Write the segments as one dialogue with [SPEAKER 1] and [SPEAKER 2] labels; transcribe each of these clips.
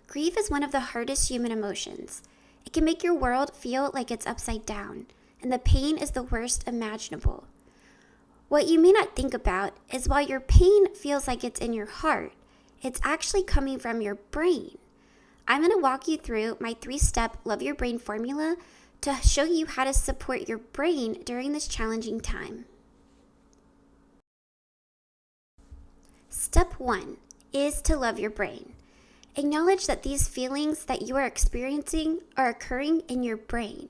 [SPEAKER 1] Grief is one of the hardest human emotions. It can make your world feel like it's upside down, and the pain is the worst imaginable. What you may not think about is while your pain feels like it's in your heart, it's actually coming from your brain. I'm going to walk you through my 3-step Love Your Brain formula to show you how to support your brain during this challenging time. Step 1 is to love your brain. Acknowledge that these feelings that you are experiencing are occurring in your brain.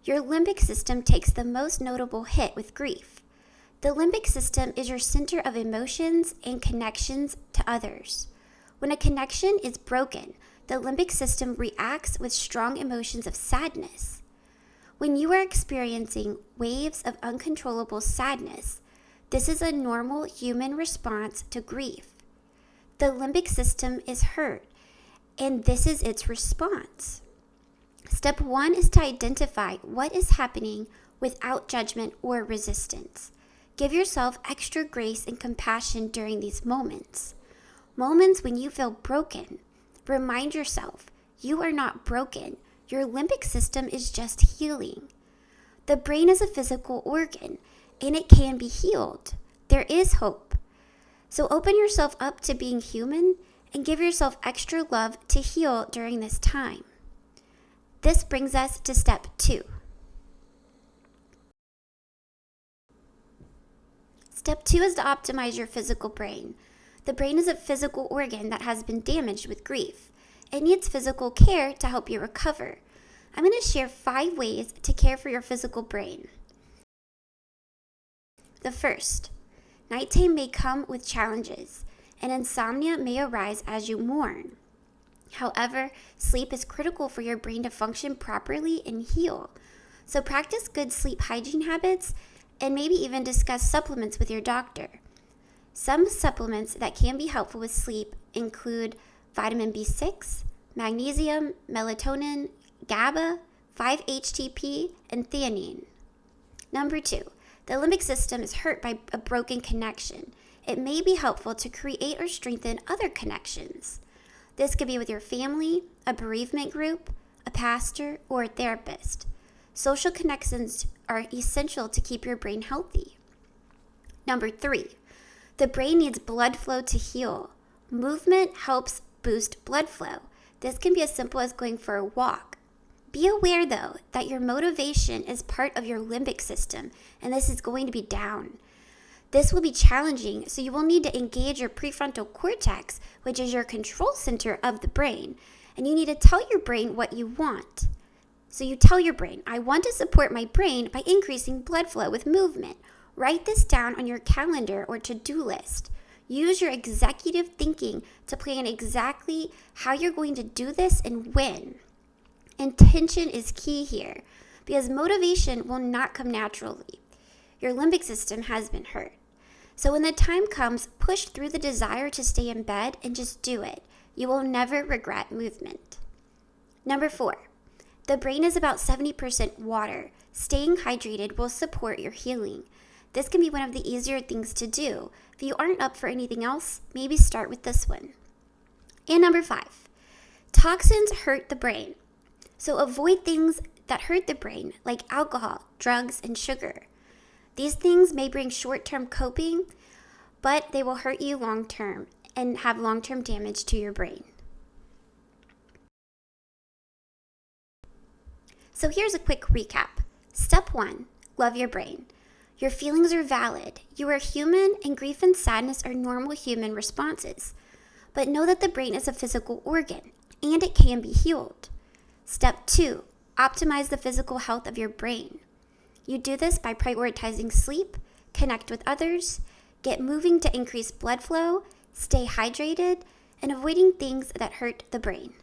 [SPEAKER 1] Your limbic system takes the most notable hit with grief. The limbic system is your center of emotions and connections to others. When a connection is broken, the limbic system reacts with strong emotions of sadness. When you are experiencing waves of uncontrollable sadness, this is a normal human response to grief. The limbic system is hurt, and this is its response. Step 1 is to identify what is happening without judgment or resistance. Give yourself extra grace and compassion during these moments. Moments when you feel broken, remind yourself you are not broken. Your limbic system is just healing. The brain is a physical organ, and it can be healed. There is hope. So open yourself up to being human and give yourself extra love to heal during this time. This brings us to step 2. Step 2 is to optimize your physical brain. The brain is a physical organ that has been damaged with grief. It needs physical care to help you recover. I'm going to share 5 ways to care for your physical brain. The first, nighttime may come with challenges, and insomnia may arise as you mourn. However, sleep is critical for your brain to function properly and heal. So practice good sleep hygiene habits and maybe even discuss supplements with your doctor. Some supplements that can be helpful with sleep include vitamin B6, magnesium, melatonin, GABA, 5-HTP, and theanine. Number 2, the limbic system is hurt by a broken connection. It may be helpful to create or strengthen other connections. This could be with your family, a bereavement group, a pastor, or a therapist. Social connections are essential to keep your brain healthy. Number 3, the brain needs blood flow to heal. Movement helps boost blood flow. This can be as simple as going for a walk. Be aware, though, that your motivation is part of your limbic system, and this is going to be down. This will be challenging, so you will need to engage your prefrontal cortex, which is your control center of the brain, and you need to tell your brain what you want. So you tell your brain, I want to support my brain by increasing blood flow with movement. Write this down on your calendar or to-do list. Use your executive thinking to plan exactly how you're going to do this and when. Intention is key here because motivation will not come naturally. Your limbic system has been hurt. So when the time comes, push through the desire to stay in bed and just do it. You will never regret movement. Number 4, the brain is about 70% water. Staying hydrated will support your healing. This can be one of the easier things to do. If you aren't up for anything else, maybe start with this one. And number 5, toxins hurt the brain. So avoid things that hurt the brain like alcohol, drugs, and sugar. These things may bring short-term coping, but they will hurt you long-term and have long-term damage to your brain. So here's a quick recap. Step 1, love your brain. Your feelings are valid. You are human, and grief and sadness are normal human responses. But know that the brain is a physical organ, and it can be healed. Step 2, optimize the physical health of your brain. You do this by prioritizing sleep, connect with others, get moving to increase blood flow, stay hydrated, and avoiding things that hurt the brain.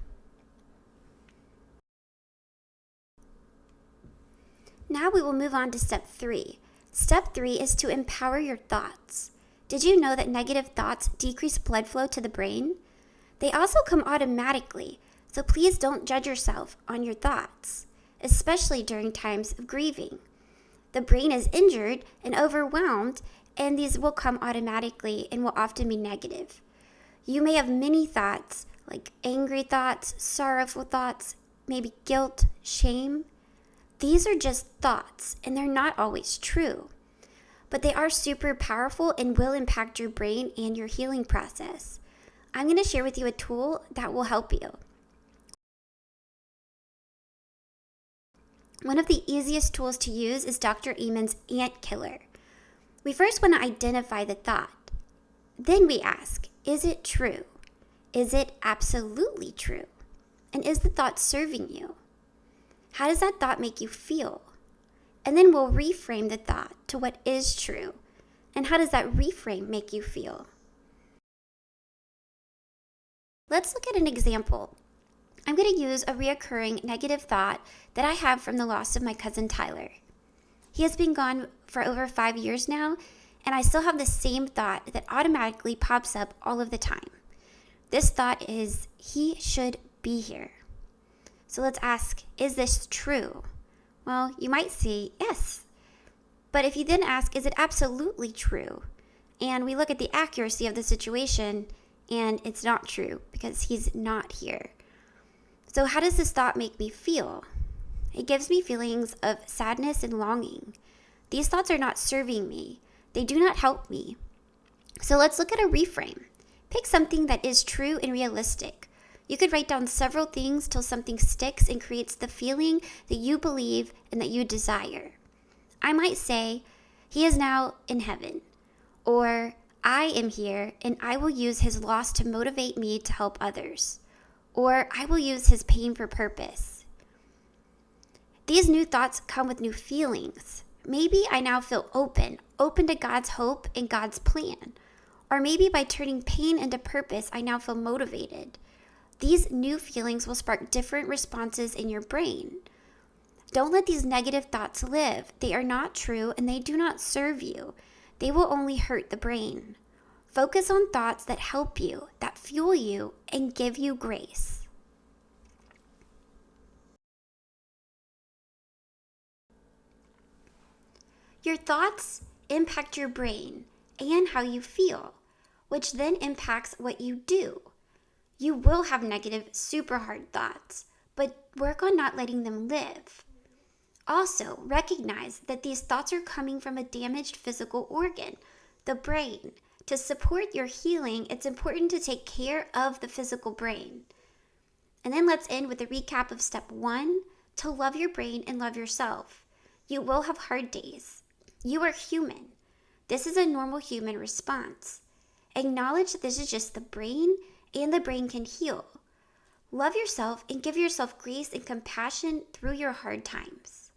[SPEAKER 1] Now we will move on to step 3. Step 3 is to empower your thoughts. Did you know that negative thoughts decrease blood flow to the brain? They also come automatically, so please don't judge yourself on your thoughts, especially during times of grieving. The brain is injured and overwhelmed, and these will come automatically and will often be negative. You may have many thoughts like angry thoughts, sorrowful thoughts, maybe guilt, shame. These are just thoughts, and they're not always true. But they are super powerful and will impact your brain and your healing process. I'm going to share with you a tool that will help you. One of the easiest tools to use is Dr. Amen's Ant Killer. We first want to identify the thought. Then we ask, is it true? Is it absolutely true? And is the thought serving you? How does that thought make you feel? And then we'll reframe the thought to what is true. And how does that reframe make you feel? Let's look at an example. I'm going to use a reoccurring negative thought that I have from the loss of my cousin Tyler. He has been gone for over 5 years now, and I still have the same thought that automatically pops up all of the time. This thought is, he should be here. So let's ask, is this true? Well, you might say yes. But if you then ask, is it absolutely true? And we look at the accuracy of the situation, and it's not true because he's not here. So how does this thought make me feel? It gives me feelings of sadness and longing. These thoughts are not serving me. They do not help me. So let's look at a reframe. Pick something that is true and realistic. You could write down several things till something sticks and creates the feeling that you believe and that you desire. I might say, he is now in heaven. Or, I am here and I will use his loss to motivate me to help others. Or, I will use his pain for purpose. These new thoughts come with new feelings. Maybe I now feel open to God's hope and God's plan. Or maybe by turning pain into purpose, I now feel motivated. These new feelings will spark different responses in your brain. Don't let these negative thoughts live. They are not true and they do not serve you. They will only hurt the brain. Focus on thoughts that help you, that fuel you, and give you grace. Your thoughts impact your brain and how you feel, which then impacts what you do. You will have negative, super hard thoughts, but work on not letting them live. Also, recognize that these thoughts are coming from a damaged physical organ, the brain. To support your healing, it's important to take care of the physical brain. And then let's end with a recap of step 1, to love your brain and love yourself. You will have hard days. You are human. This is a normal human response. Acknowledge that this is just the brain, and the brain can heal. Love yourself and give yourself grace and compassion through your hard times.